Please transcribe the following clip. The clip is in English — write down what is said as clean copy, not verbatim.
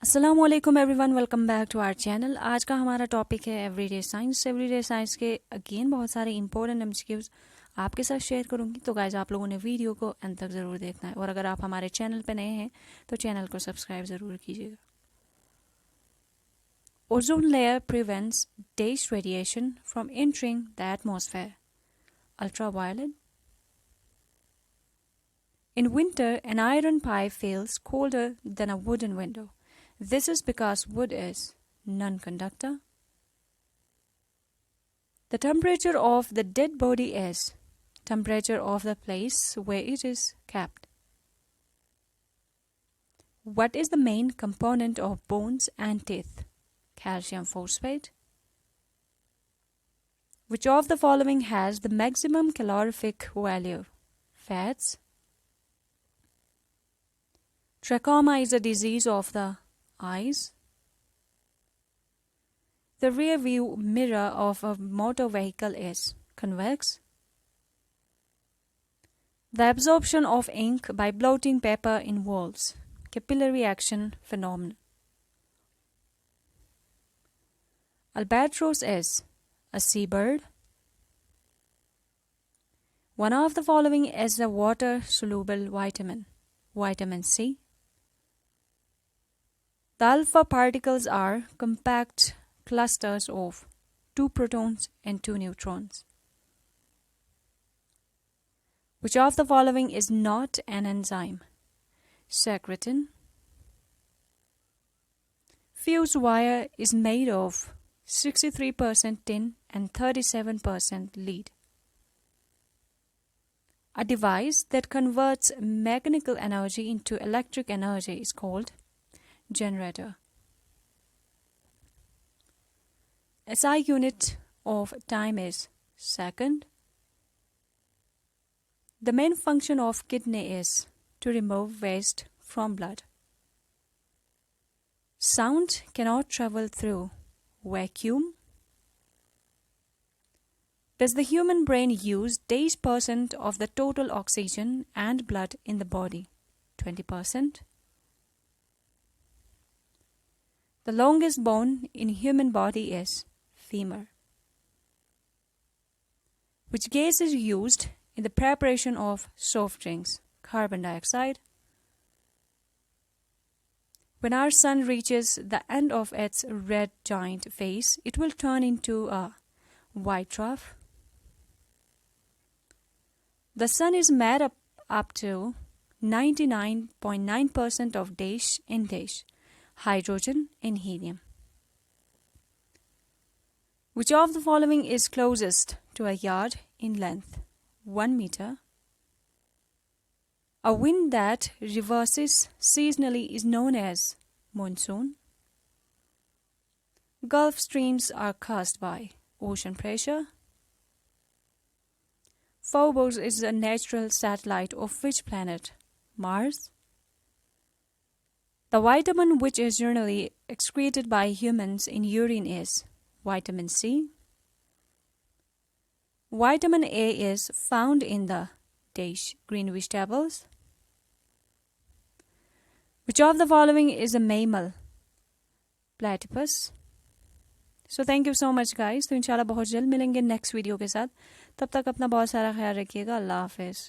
अस्सलाम वालेकुम everyone, welcome back to our channel. आज का हमारा टॉपिक है एवरीडे साइंस। एवरीडे साइंस के अगेन बहुत सारे इंपॉर्टेंट एमसीक्यूज आपके साथ शेयर करूंगी, तो गाइज आप लोगों ने वीडियो को अंत तक ज़रूर देखना है। और अगर आप हमारे चैनल पे नए हैं तो चैनल को सब्सक्राइब ज़रूर कीजिएगा। Ozone layer prevents dash radiation from entering the atmosphere. Ultraviolet. In winter, an iron pipe feels colder than a wooden window. This is because wood is non-conductor. The temperature of the dead body is temperature of the place where it is kept. What is the main component of bones and teeth? Calcium phosphate. Which of the following has the maximum calorific value? Fats. Trachoma is a disease of the eyes. The rear view mirror of a motor vehicle is convex. The absorption of ink by blotting paper involves capillary action phenomenon. Albatross is a seabird. One of the following is a water-soluble vitamin. Vitamin C. The alpha particles are compact clusters of 2 protons and 2 neutrons. Which of the following is not an enzyme? Secretin. Fused wire is made of 63% tin and 37% lead. A device that converts mechanical energy into electric energy is called generator. SI unit of time is second. The main function of kidney is to remove waste from blood. Sound cannot travel through vacuum. Does the human brain use 80% of the total oxygen and blood in the body? 20%. The longest bone in human body is femur. Which gas is used in the preparation of soft drinks? Carbon dioxide. When our sun reaches the end of its red giant face, it will turn into a white dwarf. The sun is made up to 99.9% of dash and dash, hydrogen and helium. Which of the following is closest to a yard in length? 1 meter. A wind that reverses seasonally is known as monsoon. Gulf streams are caused by ocean pressure. Phobos is a natural satellite of which planet? Mars. The vitamin which is generally excreted by humans in urine is vitamin C. Vitamin A is found in the dash green vegetables. Which of the following is a mammal? Platypus. So thank you so much guys. तो इंशाल्लाह बहुत जल्द मिलेंगे next video के साथ। तब तक अपना बहुत सारा ख्याल रखिएगा। अल्लाह हाफिज़।